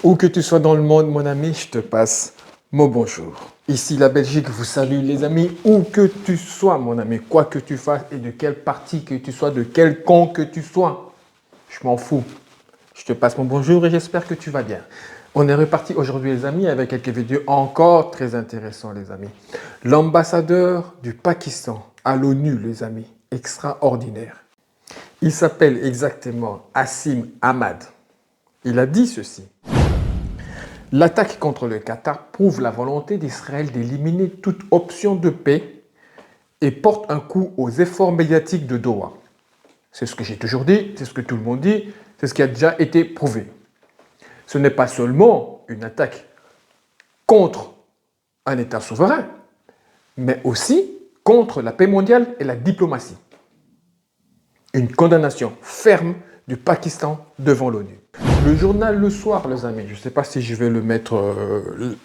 Où que tu sois dans le monde, mon ami, je te passe mon bonjour. Ici la Belgique vous salue les amis, où que tu sois mon ami, quoi que tu fasses et de quel parti que tu sois, de quel camp que tu sois, je m'en fous. Je te passe mon bonjour et j'espère que tu vas bien. On est reparti aujourd'hui les amis avec quelques vidéos encore très intéressantes les amis. L'ambassadeur du Pakistan à l'ONU les amis, extraordinaire. Il s'appelle exactement Asim Ahmad. Il a dit ceci. L'attaque contre le Qatar prouve la volonté d'Israël d'éliminer toute option de paix et porte un coup aux efforts médiatiques de Doha. C'est ce que j'ai toujours dit, c'est ce que tout le monde dit, c'est ce qui a déjà été prouvé. Ce n'est pas seulement une attaque contre un État souverain, mais aussi contre la paix mondiale et la diplomatie. Une condamnation ferme du Pakistan devant l'ONU. Le journal Le Soir, les amis, je ne sais pas si je vais le mettre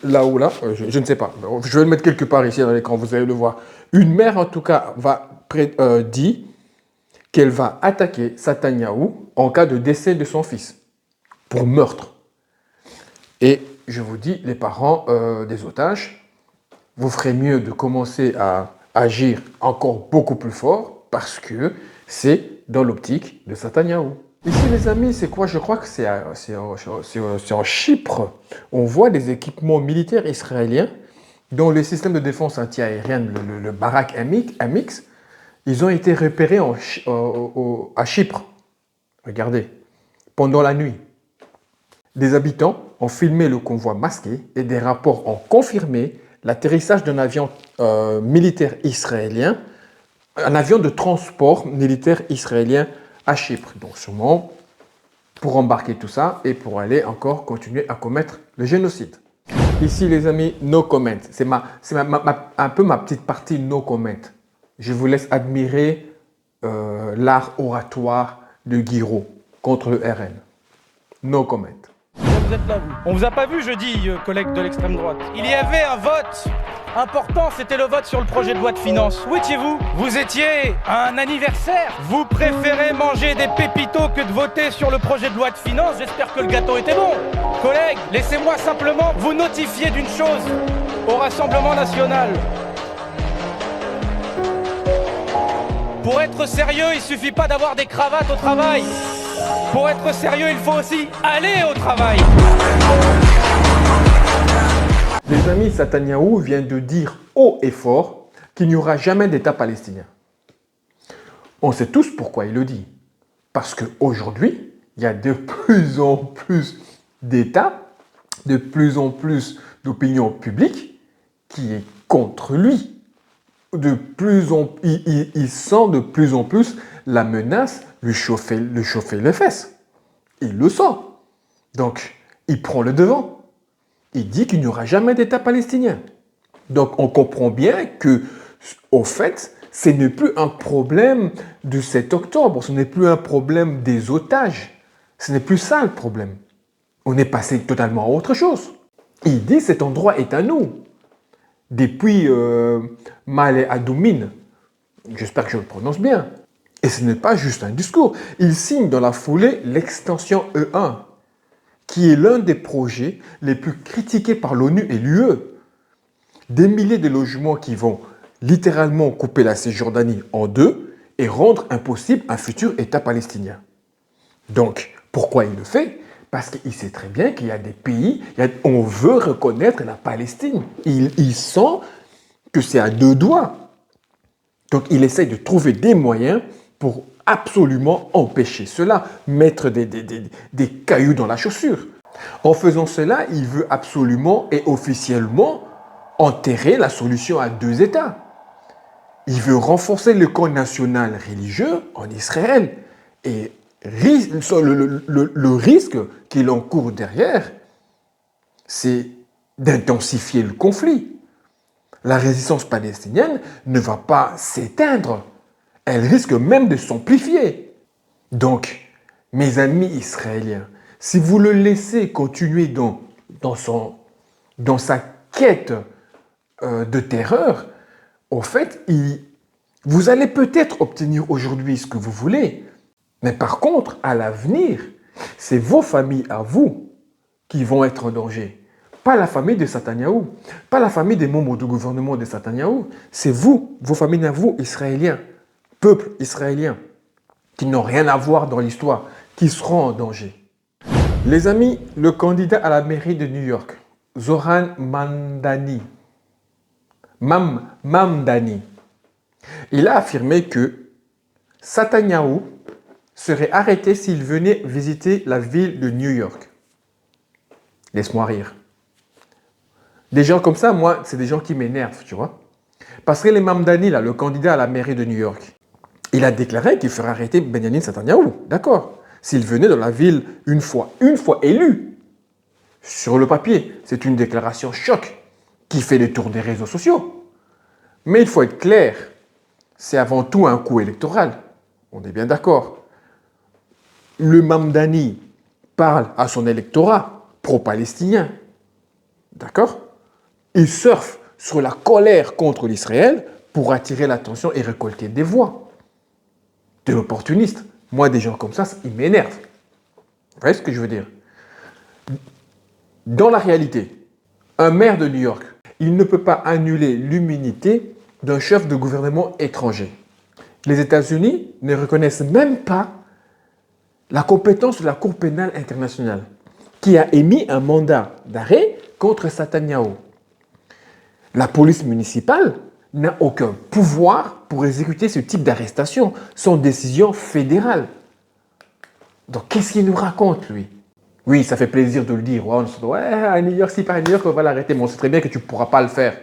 là ou là, je ne sais pas. Je vais le mettre quelque part ici dans l'écran, vous allez le voir. Une mère, en tout cas, dit qu'elle va attaquer Netanyahou en cas de décès de son fils, pour meurtre. Et je vous dis, les parents des otages, vous ferez mieux de commencer à agir encore beaucoup plus fort, parce que c'est dans l'optique de Netanyahou. Ici, les amis, c'est quoi? Je crois que c'est en Chypre. On voit des équipements militaires israéliens dont le système de défense anti-aérienne, le Barak MX, ils ont été repérés à Chypre. Regardez, pendant la nuit. Des habitants ont filmé le convoi masqué et des rapports ont confirmé l'atterrissage d'un avion militaire israélien, un avion de transport militaire israélien à Chypre. Donc sûrement pour embarquer tout ça et pour aller encore continuer à commettre le génocide. Ici les amis, no comment. C'est un peu ma petite partie no comment. Je vous laisse admirer l'art oratoire de Guiraud contre le RN. No comment. Vous êtes là, vous. On vous a pas vu jeudi, collègues de l'extrême droite. Il y avait un vote important, c'était le vote sur le projet de loi de finances. Où étiez-vous? Vous étiez à un anniversaire. Vous préférez manger des pépitos que de voter sur le projet de loi de finances. J'espère que le gâteau était bon. Collègues, laissez-moi simplement vous notifier d'une chose au Rassemblement national. Pour être sérieux, il suffit pas d'avoir des cravates au travail. Pour être sérieux, il faut aussi aller au travail. Les amis, Netanyahou vient de dire haut et fort qu'il n'y aura jamais d'État palestinien. On sait tous pourquoi il le dit. Parce qu'aujourd'hui, il y a de plus en plus d'États, de plus en plus d'opinion publique qui est contre lui. Il sent de plus en plus la menace lui chauffer les fesses. Il le sent. Donc, il prend le devant. Il dit qu'il n'y aura jamais d'État palestinien. Donc, on comprend bien que, au fait, ce n'est plus un problème du 7 octobre. Ce n'est plus un problème des otages. Ce n'est plus ça le problème. On est passé totalement à autre chose. Il dit cet endroit est à nous. Depuis Ma'ale Adumim, j'espère que je le prononce bien. Et ce n'est pas juste un discours. Il signe dans la foulée l'extension E1, qui est l'un des projets les plus critiqués par l'ONU et l'UE. Des milliers de logements qui vont littéralement couper la Cisjordanie en deux et rendre impossible un futur État palestinien. Donc, pourquoi il le fait? Parce qu'il sait très bien qu'il y a des pays, on veut reconnaître la Palestine. Il sent que c'est à deux doigts. Donc, il essaye de trouver des moyens pour absolument empêcher cela, mettre des cailloux dans la chaussure. En faisant cela, il veut absolument et officiellement enterrer la solution à deux États. Il veut renforcer le camp national religieux en Israël. Et le risque qu'il encourt derrière, c'est d'intensifier le conflit. La résistance palestinienne ne va pas s'éteindre. Elle risque même de s'amplifier. Donc, mes amis israéliens, si vous le laissez continuer dans sa quête de terreur, au fait, vous allez peut-être obtenir aujourd'hui ce que vous voulez. Mais par contre, à l'avenir, c'est vos familles à vous qui vont être en danger. Pas la famille de Netanyahou, pas la famille des membres du gouvernement de Netanyahou. C'est vous, vos familles à vous, Israéliens, peuple israélien, qui n'ont rien à voir dans l'histoire, qui seront en danger. Les amis, le candidat à la mairie de New York, Zohran Mamdani, il a affirmé que Netanyahou serait arrêté s'il venait visiter la ville de New York. Laisse-moi rire. Des gens comme ça, moi, c'est des gens qui m'énervent, tu vois. Parce que les Mamdani, là, le candidat à la mairie de New York, il a déclaré qu'il ferait arrêter Benjamin Netanyahou, d'accord, s'il venait dans la ville une fois élu. Sur le papier, c'est une déclaration choc qui fait le tour des réseaux sociaux. Mais il faut être clair, c'est avant tout un coup électoral. On est bien d'accord. Le Mamdani parle à son électorat pro-palestinien. D'accord? Il surfe sur la colère contre l'Israël pour attirer l'attention et récolter des voix. De l'opportuniste. Moi, des gens comme ça, ils m'énervent. Vous voyez ce que je veux dire? Dans la réalité, un maire de New York, il ne peut pas annuler l'immunité d'un chef de gouvernement étranger. Les États-Unis ne reconnaissent même pas la compétence de la Cour pénale internationale, qui a émis un mandat d'arrêt contre Netanyahou. La police municipale n'a aucun pouvoir pour exécuter ce type d'arrestation, sans décision fédérale. Donc, qu'est-ce qu'il nous raconte, lui? Oui, ça fait plaisir de le dire. Ouais, à New York, si pas à New York, on va l'arrêter. Mais on sait très bien que tu ne pourras pas le faire.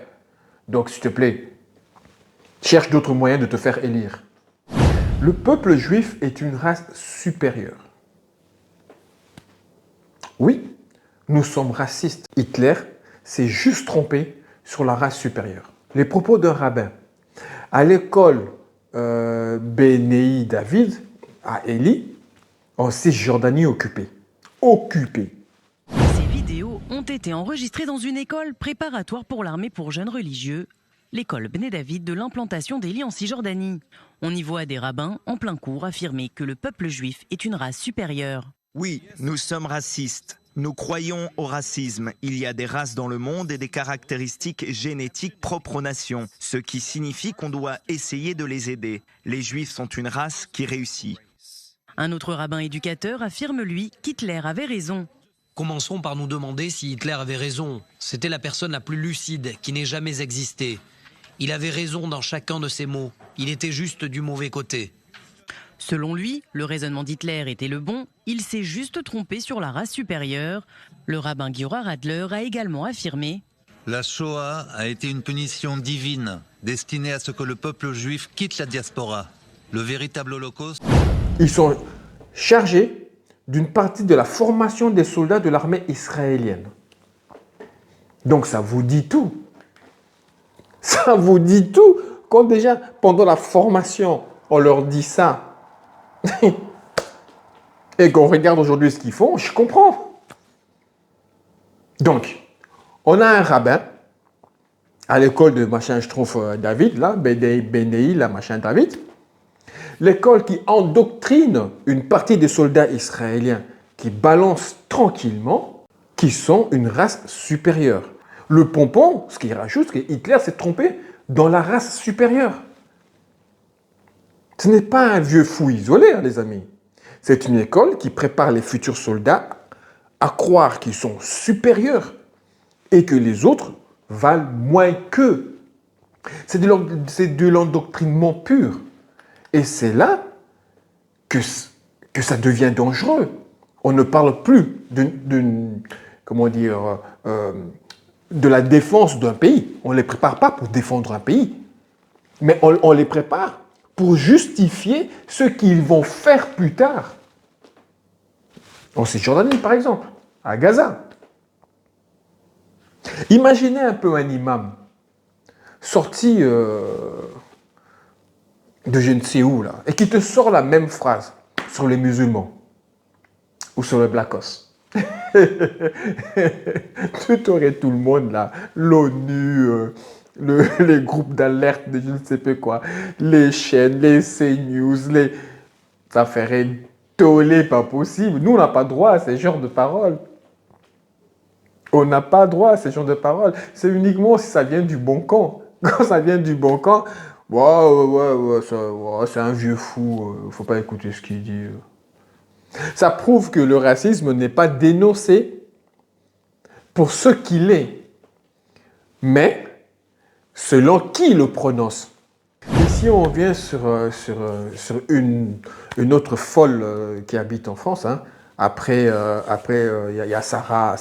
Donc, s'il te plaît, cherche d'autres moyens de te faire élire. Le peuple juif est une race supérieure. Oui, nous sommes racistes. Hitler s'est juste trompé sur la race supérieure. Les propos d'un rabbin à l'école Bénéi David, à Élie, en Cisjordanie occupée. Ces vidéos ont été enregistrées dans une école préparatoire pour l'armée pour jeunes religieux, l'école Bnei David de l'implantation d'Élie en Cisjordanie. On y voit des rabbins en plein cours affirmer que le peuple juif est une race supérieure. Oui, nous sommes racistes. Nous croyons au racisme. Il y a des races dans le monde et des caractéristiques génétiques propres aux nations, ce qui signifie qu'on doit essayer de les aider. Les Juifs sont une race qui réussit. Un autre rabbin éducateur affirme, lui, qu'Hitler avait raison. Commençons par nous demander si Hitler avait raison. C'était la personne la plus lucide qui n'ait jamais existé. Il avait raison dans chacun de ses mots. Il était juste du mauvais côté. Selon lui, le raisonnement d'Hitler était le bon, il s'est juste trompé sur la race supérieure. Le rabbin Giora Radler a également affirmé: La Shoah a été une punition divine, destinée à ce que le peuple juif quitte la diaspora. Le véritable holocauste... Ils sont chargés d'une partie de la formation des soldats de l'armée israélienne. Donc ça vous dit tout. Ça vous dit tout. Quand déjà, pendant la formation, on leur dit ça, et qu'on regarde aujourd'hui ce qu'ils font, je comprends. Donc, on a un rabbin à l'école de machin, je trouve, David, là, Bénéi, là, machin, David, l'école qui endoctrine une partie des soldats israéliens qui balancent tranquillement, qui sont une race supérieure. Le pompon, ce qu'il rajoute, c'est que Hitler s'est trompé dans la race supérieure. Ce n'est pas un vieux fou isolé, hein, les amis. C'est une école qui prépare les futurs soldats à croire qu'ils sont supérieurs et que les autres valent moins qu'eux. C'est de l'endoctrinement pur. Et c'est là que ça devient dangereux. On ne parle plus de la défense d'un pays. On ne les prépare pas pour défendre un pays, mais on les prépare pour justifier ce qu'ils vont faire plus tard. En Cisjordanie, par exemple, à Gaza. Imaginez un peu un imam sorti de je ne sais où, là, et qui te sort la même phrase sur les musulmans ou sur le Blacos. Tu aurais tout le monde là, l'ONU, les groupes d'alerte de je ne sais pas quoi, les chaînes, les CNews, ça ferait toller pas possible. Nous, on n'a pas droit à ces genres de paroles. On n'a pas droit à ce genre de paroles. C'est uniquement si ça vient du bon camp. Quand ça vient du bon camp, c'est un vieux fou, faut pas écouter ce qu'il dit. Ça prouve que le racisme n'est pas dénoncé pour ce qu'il est, mais selon qui le prononce. Ici, on vient sur une autre folle qui habite en France. Hein. Après, il y a Sarah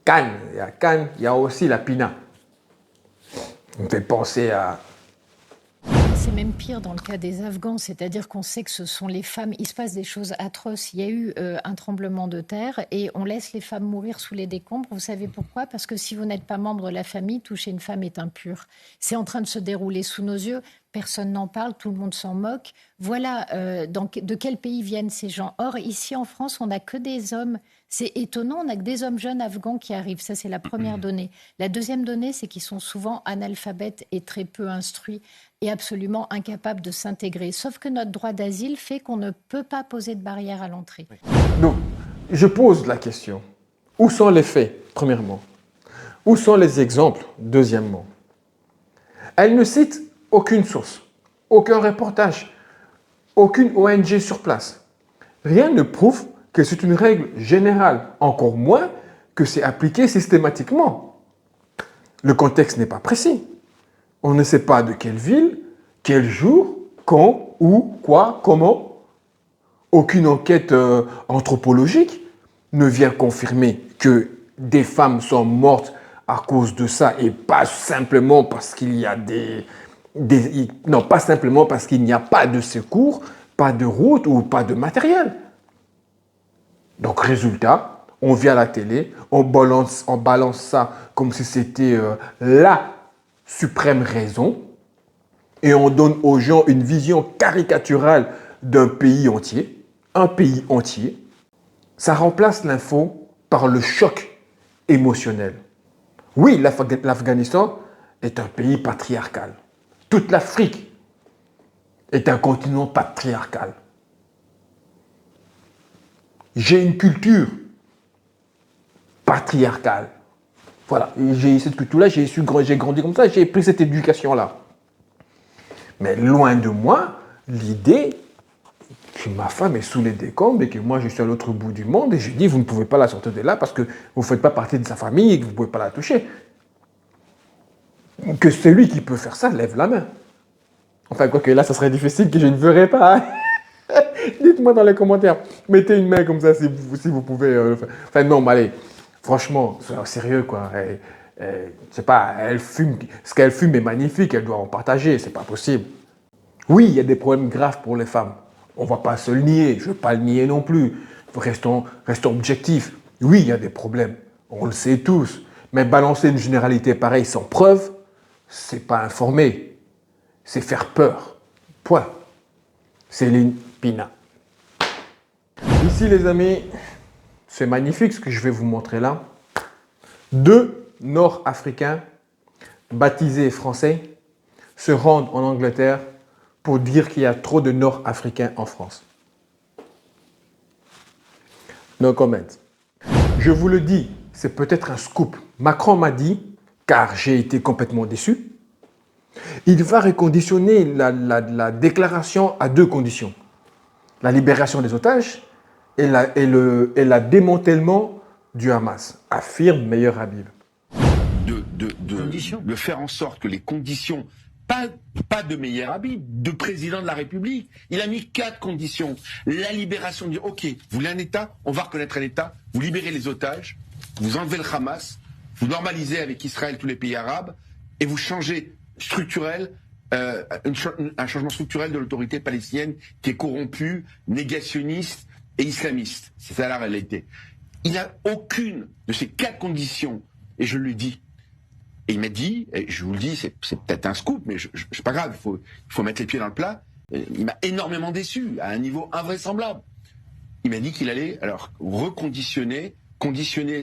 Khan. Il y a Khan, il y a aussi la Pina. On me fait penser à... C'est même pire dans le cas des Afghans, c'est-à-dire qu'on sait que ce sont les femmes, il se passe des choses atroces. Il y a eu un tremblement de terre et on laisse les femmes mourir sous les décombres. Vous savez pourquoi? Parce que si vous n'êtes pas membre de la famille, toucher une femme est impur. C'est en train de se dérouler sous nos yeux, personne n'en parle, tout le monde s'en moque. Voilà de quel pays viennent ces gens. Or, ici en France, on n'a que des hommes. C'est étonnant, on n'a que des hommes jeunes afghans qui arrivent. Ça, c'est la première donnée. La deuxième donnée, c'est qu'ils sont souvent analphabètes et très peu instruits et absolument incapables de s'intégrer. Sauf que notre droit d'asile fait qu'on ne peut pas poser de barrière à l'entrée. Donc, je pose la question. Où sont les faits, premièrement? Où sont les exemples, deuxièmement? Elle ne cite aucune source, aucun reportage, aucune ONG sur place. Rien ne prouve que c'est une règle générale, encore moins que c'est appliqué systématiquement. Le contexte n'est pas précis. On ne sait pas de quelle ville, quel jour, quand, où, quoi, comment. Aucune enquête anthropologique ne vient confirmer que des femmes sont mortes à cause de ça et pas simplement parce qu'il y a non, pas simplement parce qu'il n'y a pas de secours, pas de route ou pas de matériel. Donc, résultat, on vient à la télé, on balance ça comme si c'était la suprême raison et on donne aux gens une vision caricaturale d'un pays entier, un pays entier. Ça remplace l'info par le choc émotionnel. Oui, l'Afghanistan est un pays patriarcal. Toute l'Afrique est un continent patriarcal. J'ai une culture patriarcale. Voilà, j'ai cette culture-là, j'ai grandi comme ça, j'ai pris cette éducation-là. Mais loin de moi, l'idée que ma femme est sous les décombres et que moi je suis à l'autre bout du monde et je dis vous ne pouvez pas la sortir de là parce que vous ne faites pas partie de sa famille et que vous ne pouvez pas la toucher. Que celui qui peut faire ça lève la main. Enfin, quoique là, ça serait difficile que je ne ferais pas. Dites-moi dans les commentaires. Mettez une main comme ça si vous pouvez le faire. Enfin, non, mais allez, franchement, sérieux, quoi. Je sais pas, elle fume. Ce qu'elle fume est magnifique, elle doit en partager, c'est pas possible. Oui, il y a des problèmes graves pour les femmes. On ne va pas se le nier, je ne veux pas le nier non plus. Restons objectifs. Oui, il y a des problèmes, on le sait tous. Mais balancer une généralité pareille sans preuve, c'est pas informer, c'est faire peur. Point. Céline Pina. Ici, les amis, c'est magnifique ce que je vais vous montrer là. 2 Nord-Africains, baptisés français, se rendent en Angleterre pour dire qu'il y a trop de Nord-Africains en France. No comment. Je vous le dis, c'est peut-être un scoop. Macron m'a dit, car j'ai été complètement déçu, il va reconditionner la déclaration à 2 conditions. La libération des otages et la démantèlement du Hamas, affirme Meyer Habib. De faire en sorte que les conditions, pas de Meyer Habib, de président de la République, il a mis 4 conditions. La libération, dire ok, vous voulez un État, on va reconnaître un État, vous libérez les otages, vous enlevez le Hamas, vous normalisez avec Israël tous les pays arabes et vous changez structurel, un changement structurel de l'autorité palestinienne qui est corrompue, négationniste et islamiste. C'est ça la réalité. Il n'a aucune de ces 4 conditions, et je lui dis. Et il m'a dit, et je vous le dis, c'est peut-être un scoop, mais c'est pas grave, il faut mettre les pieds dans le plat. Il m'a énormément déçu, à un niveau invraisemblable. Il m'a dit qu'il allait alors conditionner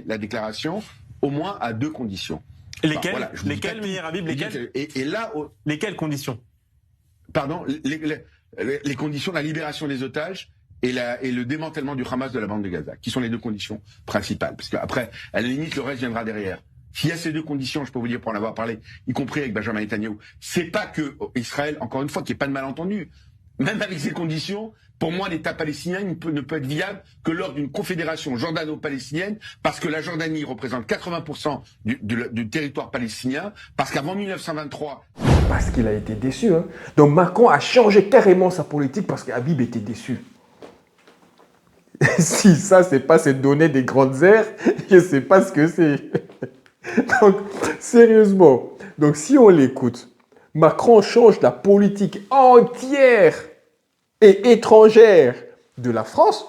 la déclaration au moins à 2 conditions. Lesquelles, enfin, voilà, lesquelles Meyer Habib, lesquelles et là, lesquelles conditions? Pardon, les conditions de la libération des otages et le démantèlement du Hamas de la bande de Gaza, qui sont les deux conditions principales. Parce qu'après, à la limite, le reste viendra derrière. S'il y a ces deux conditions, je peux vous dire pour en avoir parlé, y compris avec Benjamin Netanyahu, c'est pas que Israël, encore une fois, qu'il n'y ait pas de malentendu. Même avec ces conditions, pour moi, l'État palestinien ne peut être viable que lors d'une confédération jordano-palestinienne, parce que la Jordanie représente 80% du territoire palestinien, parce qu'avant 1923... Parce qu'il a été déçu. Hein. Donc Macron a changé carrément sa politique parce qu'Habib était déçu. Si ça, c'est pas se donner des grandes aires, je sais pas ce que c'est. Donc, sérieusement, donc si on l'écoute, Macron change la politique entière et étrangère de la France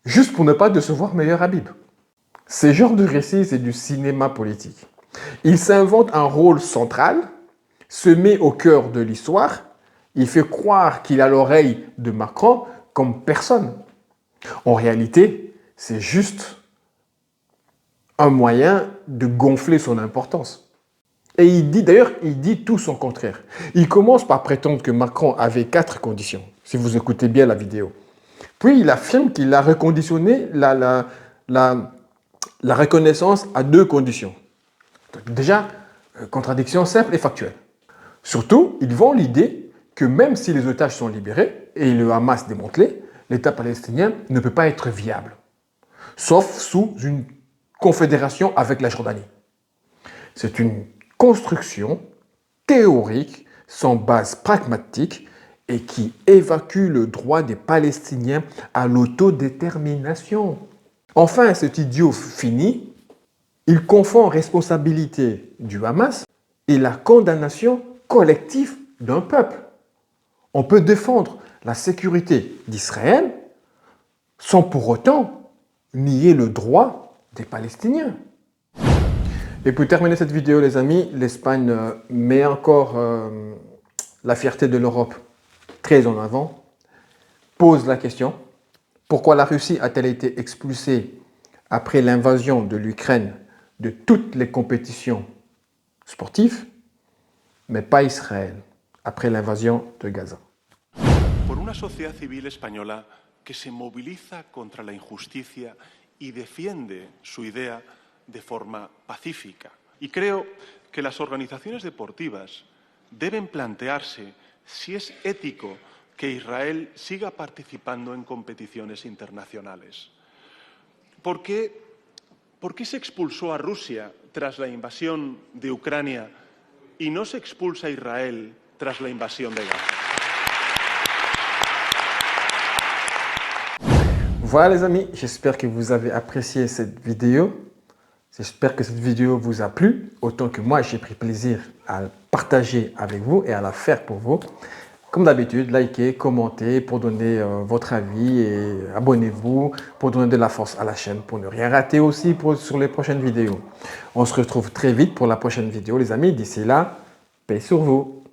juste pour ne pas décevoir Meyer Habib. Ce genre de récit, c'est du cinéma politique. Il s'invente un rôle central, se met au cœur de l'histoire, il fait croire qu'il a l'oreille de Macron comme personne. En réalité, c'est juste un moyen de gonfler son importance. Et il dit tout son contraire. Il commence par prétendre que Macron avait 4 conditions, si vous écoutez bien la vidéo. Puis il affirme qu'il a reconditionné la reconnaissance à 2 conditions. Donc déjà, contradiction simple et factuelle. Surtout, il vend l'idée que même si les otages sont libérés et le Hamas démantelé, l'État palestinien ne peut pas être viable, sauf sous une confédération avec la Jordanie. C'est une construction théorique sans base pragmatique et qui évacue le droit des Palestiniens à l'autodétermination. Enfin, cet idiot fini, il confond responsabilité du Hamas et la condamnation collective d'un peuple. On peut défendre la sécurité d'Israël sans pour autant nier le droit des Palestiniens. Et pour terminer cette vidéo, les amis, l'Espagne met encore la fierté de l'Europe très en avant, pose la question, pourquoi la Russie a-t-elle été expulsée après l'invasion de l'Ukraine de toutes les compétitions sportives, mais pas Israël, après l'invasion de Gaza. Por una sociedad civil española que se moviliza contra la injusticia y defiende su idea de forma pacífica. Y creo que las organizaciones deportivas deben plantearse si es ético que Israel siga participando en competiciones internacionales. ¿Por qué se expulsó a Rusia tras la invasión de Ucrania y no se expulsa a Israel tras la invasión de Gaza? Voilà les amis, j'espère que vous avez apprécié cette vidéo. J'espère que cette vidéo vous a plu, autant que moi j'ai pris plaisir à partager avec vous et à la faire pour vous. Comme d'habitude, likez, commentez pour donner votre avis et abonnez-vous pour donner de la force à la chaîne, pour ne rien rater aussi sur les prochaines vidéos. On se retrouve très vite pour la prochaine vidéo les amis. D'ici là, paix sur vous.